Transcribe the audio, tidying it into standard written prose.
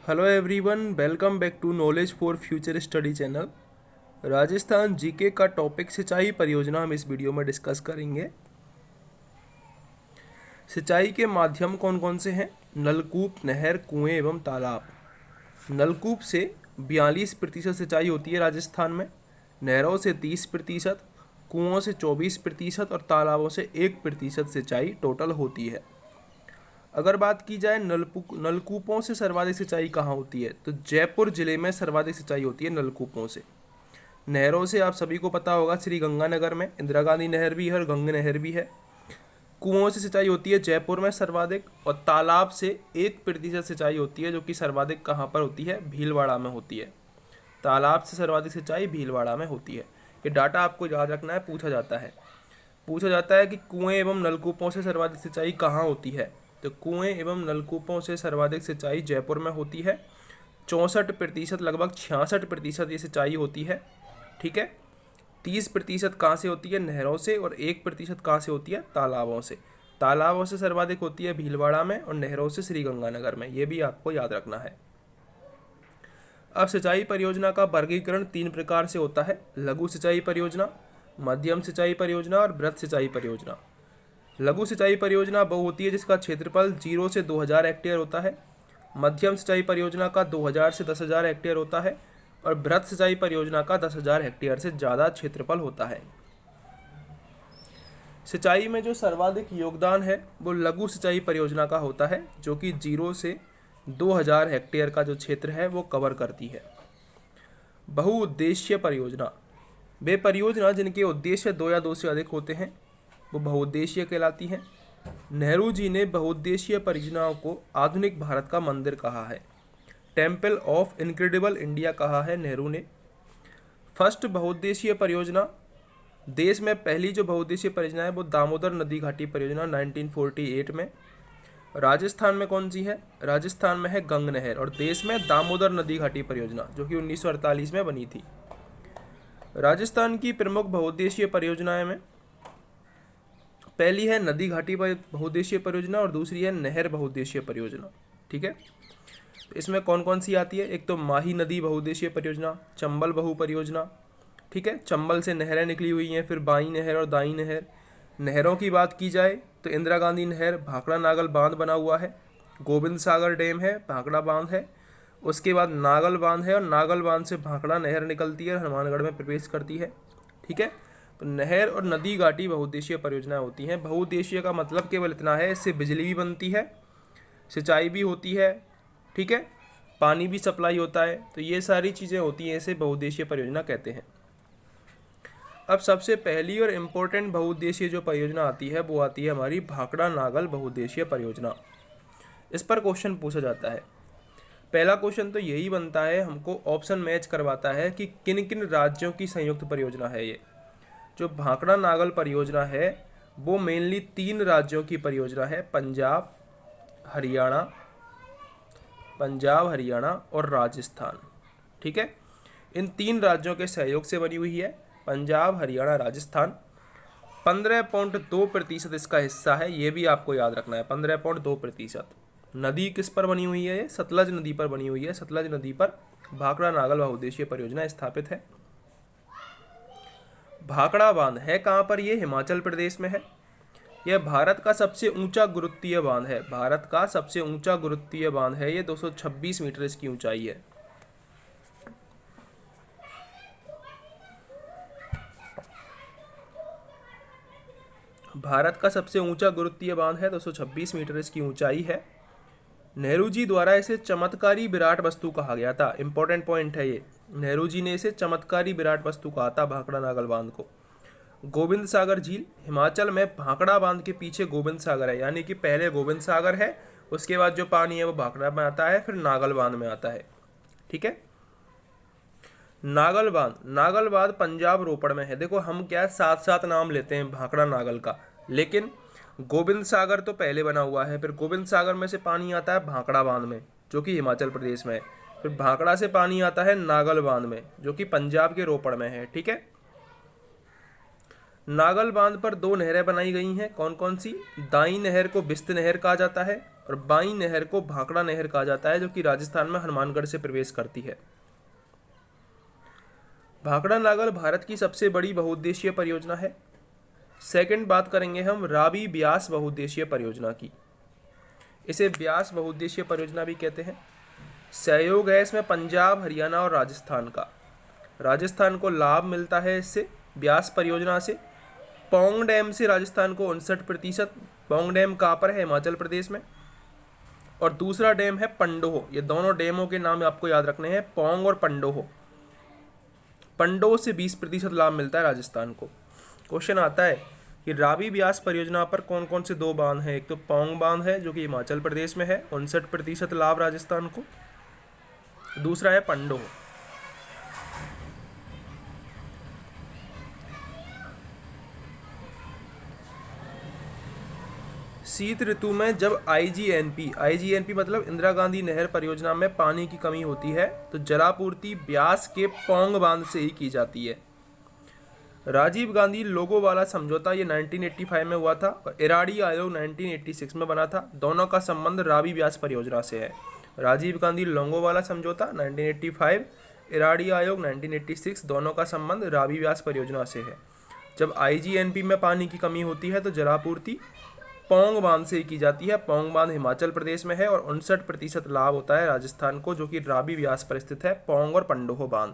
Hello everyone, welcome back to knowledge for future study channel. Rajasthan GK का topic सिंचाई परियोजना हम इस वीडियो में डिस्कस करेंगे। सिंचाई के माध्यम कौन कौन से हैं? नलकूप, नहर, कुएं एवं तालाब। नलकूप से 42% सिंचाई होती है राजस्थान में, नहरों से 30%, कुओं से 24% और तालाबों से 1% सिंचाई टोटल होती है। अगर बात की जाए नलकूपों से सर्वाधिक सिंचाई कहाँ होती है, तो जयपुर जिले में सर्वाधिक सिंचाई होती है नलकूपों से। नहरों से आप सभी को पता होगा, श्री गंगानगर में इंदिरा गांधी नहर भी है और गंगा नहर भी है। कुओं से सिंचाई होती है जयपुर में सर्वाधिक, और तालाब से 1% सिंचाई होती है, जो कि सर्वाधिक कहाँ पर होती है? भीलवाड़ा में होती है। तालाब से सर्वाधिक सिंचाई भीलवाड़ा में होती है। ये डाटा आपको याद रखना है, पूछा जाता है कि कुएं एवं नलकूपों से सर्वाधिक सिंचाई कहाँ होती है। तो कुएं एवं नलकूपों से सर्वाधिक सिंचाई जयपुर में होती है। 64%, लगभग 66% ये सिंचाई होती है। ठीक है। 30% कहाँ से होती है? नहरों से, और 1% कहाँ से होती है? तालाबों से। तालाबों से सर्वाधिक होती है भीलवाड़ा में, और नहरों से श्री गंगानगर में। ये भी आपको याद रखना है। अब सिंचाई परियोजना का वर्गीकरण 3 प्रकार से होता है: लघु सिंचाई परियोजना, मध्यम सिंचाई परियोजना और बृहद सिंचाई परियोजना। लघु सिंचाई परियोजना वो होती है जिसका क्षेत्रफल 0 से 2000 हेक्टेयर होता है। मध्यम सिंचाई परियोजना का 2000 से 10,000 हेक्टेयर होता है, और बृहद सिंचाई परियोजना का 10,000 हेक्टेयर से ज़्यादा क्षेत्रफल होता है। सिंचाई में जो सर्वाधिक योगदान है वो लघु सिंचाई परियोजना का होता है, जो कि 0 से 2000 हेक्टेयर का जो क्षेत्र है वो कवर करती है। बहुउद्देशीय परियोजना, वे परियोजना जिनके उद्देश्य 2 या 2 से अधिक होते हैं, वो बहुउद्देशीय कहलाती हैं। नेहरू जी ने बहुउद्देशीय परियोजनाओं को आधुनिक भारत का मंदिर कहा है। टेम्पल ऑफ इनक्रेडिबल इंडिया कहा है नेहरू ने। फर्स्ट बहुउद्देशीय परियोजना, देश में पहली जो बहुउद्देशीय परियोजना है वो दामोदर नदी घाटी परियोजना 1948 में। राजस्थान में कौन सी है? राजस्थान में है गंग नहर, और देश में दामोदर नदी घाटी परियोजना, जो कि 1948 में बनी थी। राजस्थान की प्रमुख बहुउद्देशीय परियोजनाएं में पहली है नदी घाटी बहुउद्देशीय परियोजना, और दूसरी है नहर बहुउद्देशीय परियोजना। ठीक है। तो इसमें कौन कौन सी आती है? एक तो माही नदी बहुउद्देशीय परियोजना, चंबल बहु परियोजना। ठीक है, चंबल से नहरें निकली हुई हैं, फिर बाई नहर और दाई नहर। नहरों की बात की जाए तो इंदिरा गांधी नहर, भाखड़ा नागल बांध बना हुआ है, गोविंद सागर डैम है, भाखड़ा बांध है। उसके बाद नागल बांध है, और नागल बांध से भाखड़ा नहर निकलती है और हनुमानगढ़ में प्रवेश करती है। ठीक है। तो नहर और नदी घाटी बहुउद्देशीय परियोजनाएं होती हैं। बहुउद्देशीय का मतलब केवल इतना है, इससे बिजली भी बनती है, सिंचाई भी होती है, ठीक है, पानी भी सप्लाई होता है। तो ये सारी चीज़ें होती हैं, इसे बहुउद्देशीय परियोजना कहते हैं। अब सबसे पहली और इम्पोर्टेंट बहुउद्देशीय जो परियोजना आती है वो आती है हमारी भाखड़ा नागल बहुउद्देशीय परियोजना। इस पर क्वेश्चन पूछा जाता है। पहला क्वेश्चन तो यही बनता है, हमको ऑप्शन मैच करवाता है कि किन किन राज्यों की संयुक्त परियोजना है ये। जो भाखड़ा नागल परियोजना है वो मेनली 3 राज्यों की परियोजना है: पंजाब, हरियाणा और राजस्थान। ठीक है। इन 3 राज्यों के सहयोग से बनी हुई है। पंजाब, हरियाणा, राजस्थान। 15.2% इसका हिस्सा है, ये भी आपको याद रखना है, 15.2%। नदी किस पर बनी हुई है? ये सतलज नदी पर बनी हुई है। सतलज नदी पर भाखड़ा नागल बहुउद्देशीय परियोजना स्थापित है। भाखड़ा बांध है कहाँ पर? ये हिमाचल प्रदेश में है। यह भारत का सबसे ऊंचा गुरुत्वीय बांध है। भारत का सबसे ऊंचा गुरुत्वीय बांध है ये, 226 मीटर इसकी ऊंचाई है। भारत का सबसे ऊंचा गुरुत्वीय बांध है, 226 मीटर इसकी ऊंचाई है। नेहरू जी द्वारा इसे चमत्कारी विराट वस्तु कहा गया था। इंपॉर्टेंट पॉइंट है ये, नेहरू जी ने इसे चमत्कारी विराट वस्तु कहा था भाखड़ा नागल बांध को। गोविंद सागर झील, हिमाचल में भाखड़ा बांध के पीछे गोविंद सागर है, यानी कि पहले गोविंद सागर है, उसके बाद जो पानी है वो भाखड़ा में आता है, फिर नागल बांध में आता है। ठीक है। नागल बांध पंजाब रोपड़ में है। देखो हम क्या साथ साथ नाम लेते हैं भाखड़ा नागल का, लेकिन गोविंद सागर तो पहले बना हुआ है, फिर गोविंद सागर में से पानी आता है भाखड़ा बांध में, जो कि हिमाचल प्रदेश में है, फिर भाखड़ा से पानी आता है नागल बांध में, जो कि पंजाब के रोपड़ में है। ठीक है। नागल बांध पर 2 नहरें बनाई गई हैं। कौन कौन सी? दाई नहर को बिस्त नहर कहा जाता है, और बाई नहर को भाखड़ा नहर कहा जाता है, जो कि राजस्थान में हनुमानगढ़ से प्रवेश करती है। भाखड़ा नागल भारत की सबसे बड़ी बहुउद्देशीय परियोजना है। सेकंड बात करेंगे हम रावी ब्यास बहुउद्देशीय परियोजना की। इसे ब्यास बहुउद्देशीय परियोजना भी कहते हैं। सहयोग है इसमें पंजाब, हरियाणा और राजस्थान का। राजस्थान को लाभ मिलता है इससे, ब्यास परियोजना से। पौंग डैम से राजस्थान को 59%। पौंग डैम कहाँ पर है? हिमाचल प्रदेश में। और दूसरा डैम है पंडोह। ये दोनों डैमों के नाम आपको याद रखने हैं, पौंग और पंडोह। पंडोह से 20% लाभ मिलता है राजस्थान को। क्वेश्चन आता है कि रावी ब्यास परियोजना पर कौन कौन से 2 बांध हैं। एक तो पौंग बांध है जो कि हिमाचल प्रदेश में है, 59% लाभ राजस्थान को। दूसरा है पंडोह। शीत ऋतु में जब आईजीएनपी मतलब इंदिरा गांधी नहर परियोजना में पानी की कमी होती है तो जलापूर्ति ब्यास के पौंग बांध से ही की जाती है। राजीव गांधी लोगोवाला समझौता ये 1985 में हुआ था और इराडी आयोग 1986 में बना था। दोनों का संबंध रावी ब्यास परियोजना से है। राजीव गांधी लोंगोवाला समझौता 1985, इराडी आयोग 1986, दोनों का संबंध रावी ब्यास परियोजना से है। जब आईजीएनपी में पानी की कमी होती है तो जलापूर्ति पौंग बांध से की जाती है। पौंग बांध हिमाचल प्रदेश में है और 59% लाभ होता है राजस्थान को, जो कि रावी ब्यास पर स्थित है, पौंग और पंडोह बांध।